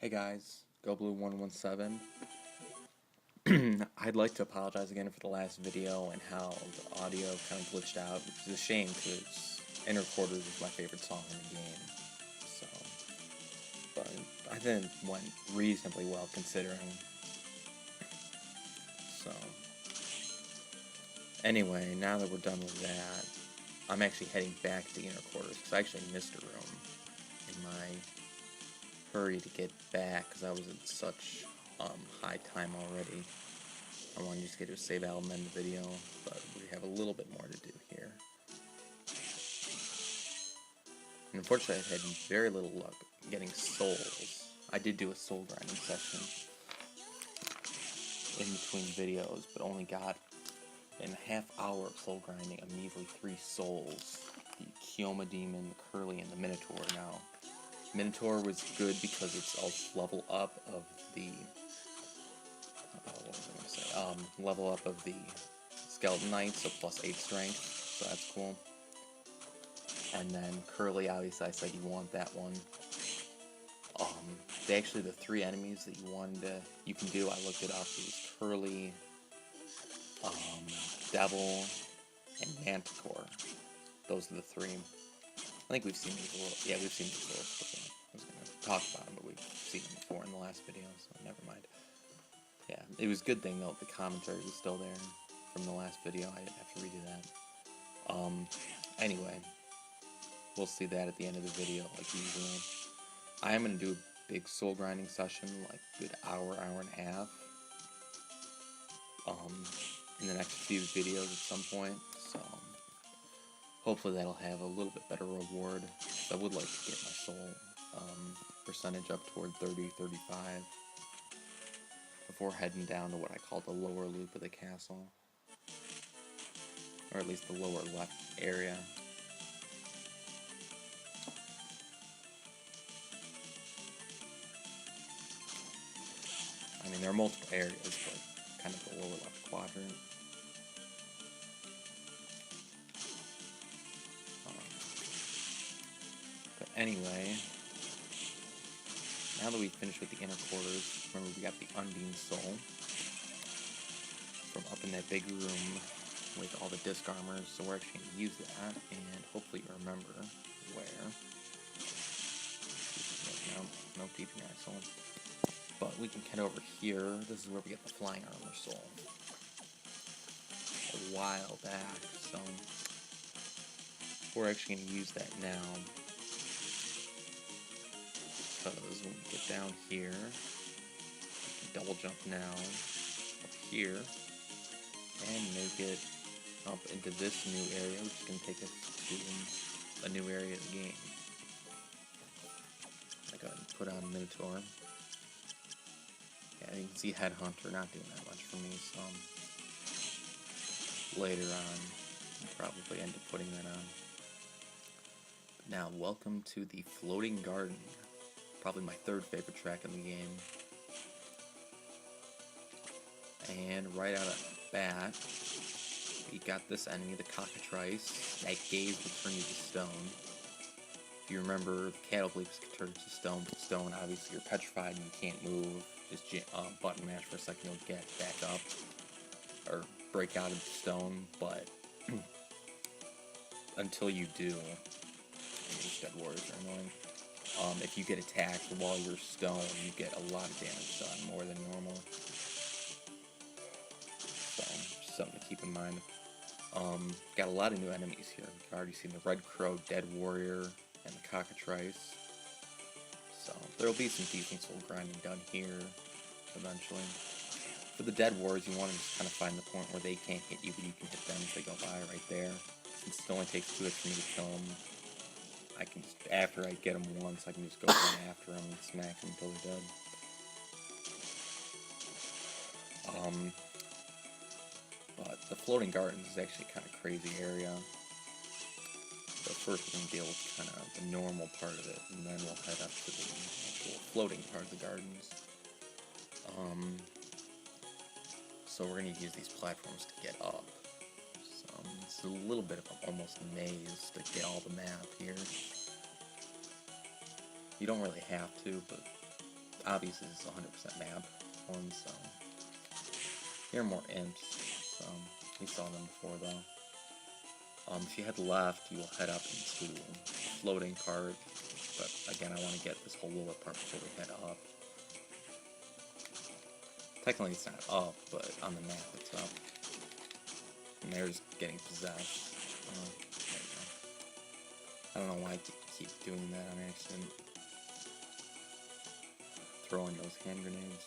Hey guys, GoBlue117. I'd like to apologize again for the last video and how the audio kind of glitched out, which is a shame because Inner Quarters is my favorite song in the game. So, but I think it went reasonably well considering. So, anyway, now that we're done with that, I'm actually heading back to the Inner Quarters because I actually missed a room in my hurry to get back because I was in such high time already. I wanted to just get to a save album in the video, but we have a little bit more to do here. And unfortunately, I've had very little luck getting souls. I did do a soul grinding session in between videos, but only got in a half hour of soul grinding a measly 3 souls. The Kyoma demon, the Curly, and the Minotaur. Now, Minotaur was good because it's a level up of the level up of the Skeleton Knight, so plus 8 strength, so that's cool. And then Curly, obviously I said you want that one. Actually the 3 enemies that you can do, I looked it up, it was Curly, Devil, and Manticore. Those are the 3. I think we've seen these we've seen these levels before. I was going to talk about them, but we've seen them before in the last video, so never mind. Yeah, it was a good thing though, the commentary was still there from the last video. I didn't have to redo that. Anyway, we'll see that at the end of the video, like usual. I am going to do a big soul grinding session, like a good hour and a half, in the next few videos at some point, so hopefully that'll have a little bit better reward. I would like to get my soul percentage up toward 30-35 before heading down to what I call the lower loop of the castle, or at least the lower left area. I mean, there are multiple areas, but kind of the lower left quadrant. But anyway, now that we've finished with the Inner Quarters, remember we got the Undine soul from up in that big room with all the disc armors, so we're actually going to use that, and hopefully you remember where. No peeping eye soul. But we can head over here. This is where we get the flying armor soul. A while back, so we're actually going to use that now. Because when we get down here, we can double jump now up here and make it up into this new area, which is going to take us to a new area of the game. I got to put on Minotaur. Yeah, you can see Headhunter not doing that much for me, so later on I'll probably end up putting that on. But now, welcome to the Floating Garden. Probably my 3rd favorite track in the game. And right out of the bat, we got this enemy, the Cockatrice. That gaze will turn you to stone. If you remember, the Cattlebleeps can turn you to stone, but stone, obviously you're petrified and you can't move. Just button mash for a second, you'll get back up, or break out of the stone, but until you do, these dead warriors are annoying. If you get attacked while you're stone, you get a lot of damage done, more than normal. So, just something to keep in mind. Got a lot of new enemies here. You've already seen the Red Crow, Dead Warrior, and the Cockatrice. So, there'll be some decent soul grinding done here, eventually. For the Dead Warriors, you want to just kind of find the point where they can't hit you, but you can hit them if they go by right there. Since it only takes 2 hits for me to kill them, I can just, after I get them once, I can just go run after them and smack them until they're dead. But the Floating Gardens is actually a kind of crazy area. So first we're going to deal with kind of the normal part of it, and then we'll head up to the actual floating part of the gardens. So we're going to use these platforms to get up. It's a little bit of almost a maze to get all the map here. You don't really have to, but obviously this is 100% map one, so here are more imps. So we saw them before though. If you head left, you will head up into the floating part. But again, I want to get this whole lower part before we head up. Technically it's not up, but on the map it's up. And there's getting possessed. There we go. I don't know why I keep doing that on accident. Throwing those hand grenades.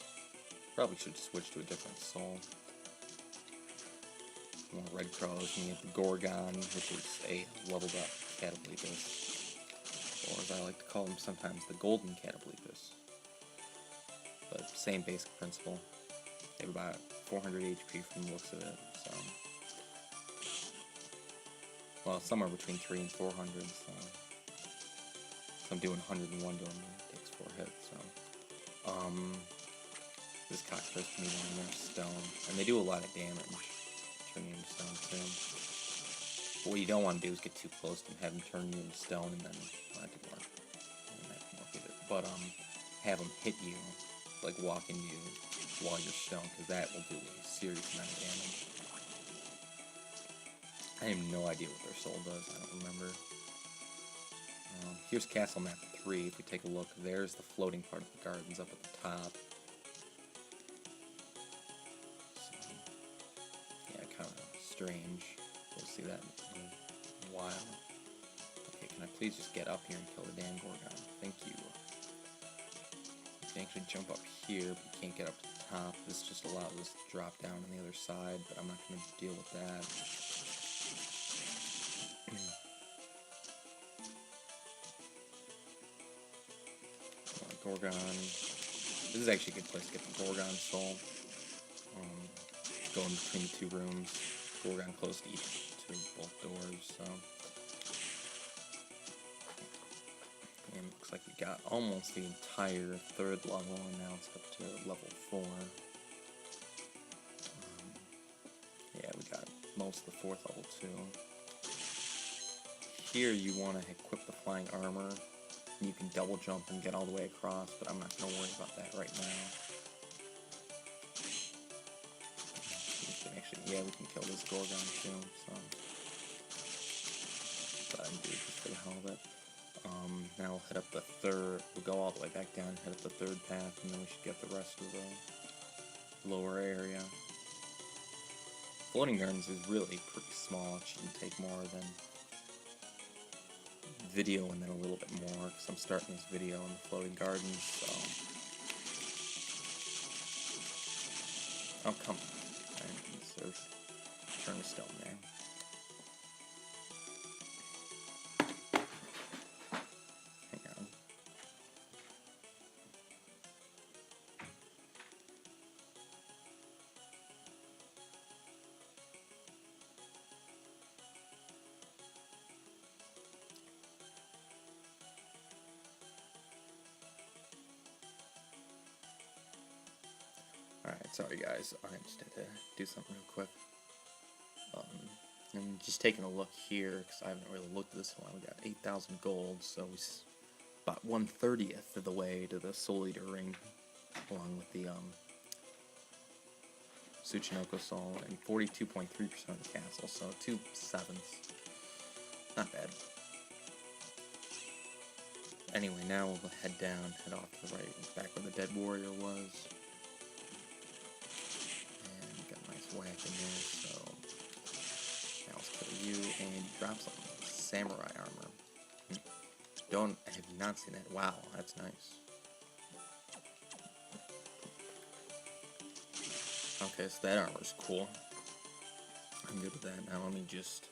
Probably should switch to a different soul. More red crows, and you have the Gorgon, which is a leveled up Cataplecus. Or as I like to call them sometimes, the golden Cataplecus. But same basic principle. They have about 400 HP from the looks of it, so... Well, somewhere between 3 and 400, so... I'm doing 101 to them, it takes 4 hits, so... This cockroach can be down there, stone, and they do a lot of damage, turn you into stone too. But what you don't want to do is get too close to them, have them turn you into stone, and then, well, that didn't work. That didn't work either. But, have them hit you, like walk into you while you're stone, because that will do a serious amount of damage. I have no idea what their soul does, I don't remember. Here's Castle Map 3, if we take a look, there's the floating part of the gardens up at the top. So, yeah, kind of strange. We'll see that in a while. Okay, can I please just get up here and kill the damn Gorgon? Thank you. You can actually jump up here, but you can't get up to the top. This just allows us to drop down on the other side, but I'm not going to deal with that. Gorgon. This is actually a good place to get the Gorgon soul. Go in between the 2 rooms. Gorgon close to both doors, so. And it looks like we got almost the entire 3rd level, and now it's up to level 4. Yeah, we got most of the 4th level too. Here you want to equip the flying armor. You can double jump and get all the way across, but I'm not going to worry about that right now. Yeah, we can kill this Gorgon too, so... But I can do it just for the hell of it. Now we'll head up the 3rd, we'll go all the way back down, head up the 3rd path, and then we should get the rest of the lower area. Floating Gardens is really pretty small, it shouldn't take more than video and then a little bit more, because I'm starting this video on the Floating Gardens, so... Oh, come on. Turn the stone there. Hang on. Alright, sorry guys, I just had to do something real quick. And just taking a look here, because I haven't really looked at this one, we got 8,000 gold, so we about 1/30th of the way to the Soul Eater ring, along with the Tsuchinoko Soul, and 42.3% of the castle, so 2/7. Not bad. Anyway, now we'll head down, head off to the right, back where the dead warrior was. And got a nice whack in there, so... Now let's kill you, and you drop some samurai armor. I have not seen that. Wow, that's nice. Okay, so that armor's cool. I'm good with that. Now let me just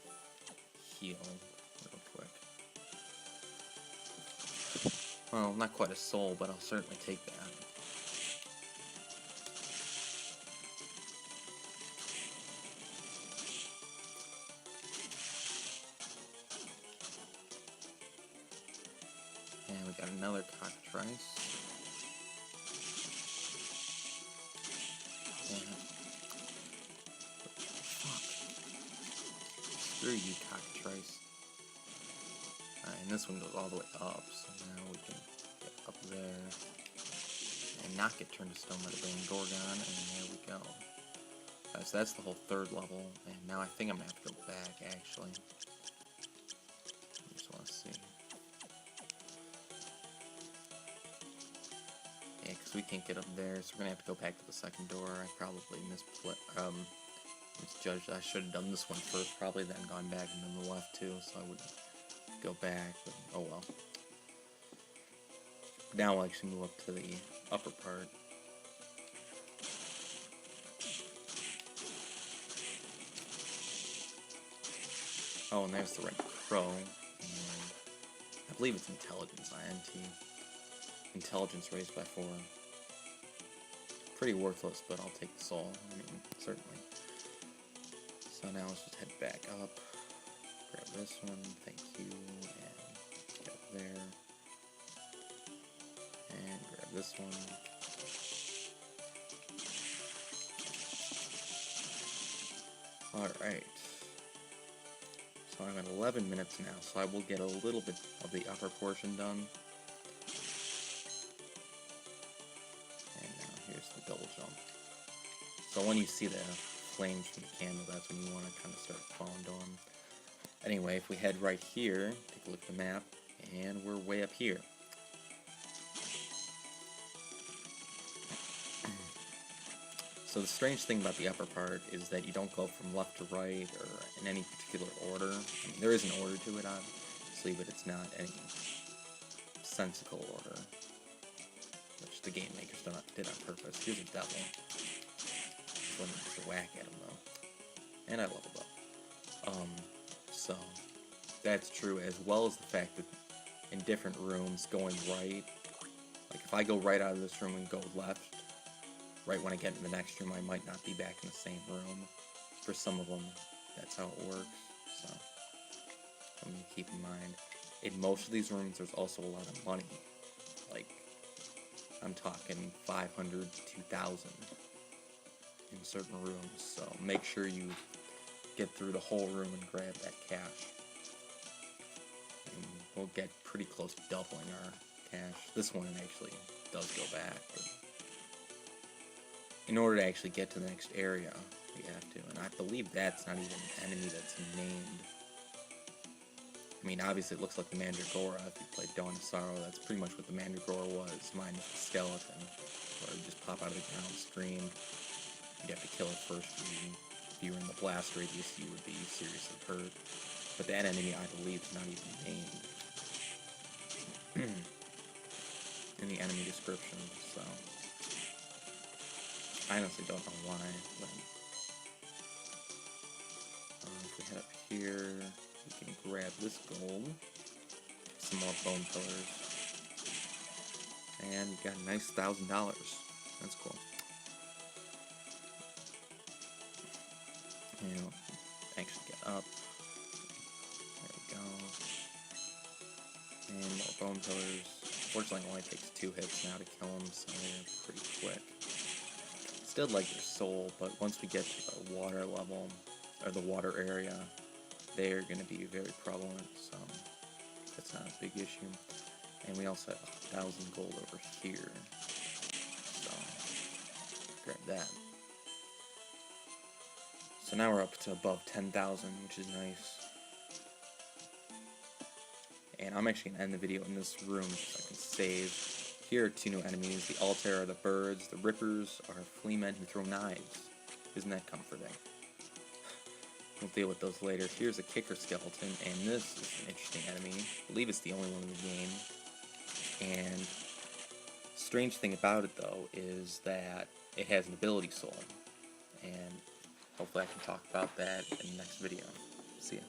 heal real quick. Well, not quite a soul, but I'll certainly take that. And we got another cockatrice. Fuck. Screw you, cockatrice. Alright, and this one goes all the way up, so now we can get up there. and not get turned to stone by the Bane Gorgon, and there we go. So that's the whole third level, and now I think I'm going to have to go back, actually. I just want to see. Yeah, because we can't get up there, so we're going to have to go back to the second door. I probably misjudged. I should have done this one first, probably, then gone back and then the left, too, so I wouldn't go back, but oh well. Now we'll actually move up to the upper part. Oh, and there's the red crow, and I believe it's intelligence, INT. Intelligence raised by 4. Pretty worthless, but I'll take the soul, I mean, certainly. So now let's just head back up, grab this one, thank you, and get up there, and grab this one. Alright, so I'm at 11 minutes now, so I will get a little bit of the upper portion done. And now here's the double jump. So when you see the flames from the candle, that's when you want to kind of start falling to them. Anyway, if we head right here, take a look at the map, and we're way up here. So the strange thing about the upper part is that you don't go from left to right or in any particular order. I mean, there is an order to it, obviously, but it's not any sensical order, which the game makers did on purpose. Here's a devil. Just wanted to whack at him, though. And I leveled up. So that's true, as well as the fact that in different rooms, going right, like if I go right out of this room and go left, right when I get in the next room, I might not be back in the same room. For some of them, that's how it works, so something to keep in mind. In most of these rooms, there's also a lot of money. Like, I'm talking 500 to 2,000 in certain rooms, so make sure you get through the whole room and grab that cash. And we'll get pretty close to doubling our cash. This one actually does go back, but in order to actually get to the next area, we have to, and I believe that's not even an enemy that's named. I mean, obviously it looks like the Mandragora. If you played Dawn of Sorrow, that's pretty much what the Mandragora was, minus the skeleton, where it would just pop out of the ground, scream. You'd have to kill it first. If you were in the blast radius, you would be seriously hurt. But that enemy, I believe, is not even named in the enemy description, so I honestly don't know why, but if we head up here, we can grab this gold, some more bone pillars, and we got a nice $1,000. That's cool. And we'll actually get up. There we go. And more bone pillars. Fortunately, it only takes 2 hits now to kill them, so they're pretty quick. Still like their soul, but once we get to the water level, or the water area, they're going to be very prevalent, so that's not a big issue. And we also have 1,000 gold over here, so grab that. So now we're up to above 10,000, which is nice. And I'm actually going to end the video in this room so I can save. Here are 2 new enemies. The Altair are the birds. The Rippers are flea men who throw knives. Isn't that comforting? We'll deal with those later. Here's a kicker skeleton, and this is an interesting enemy. I believe it's the only one in the game. And strange thing about it, though, is that it has an ability soul. And hopefully I can talk about that in the next video. See ya.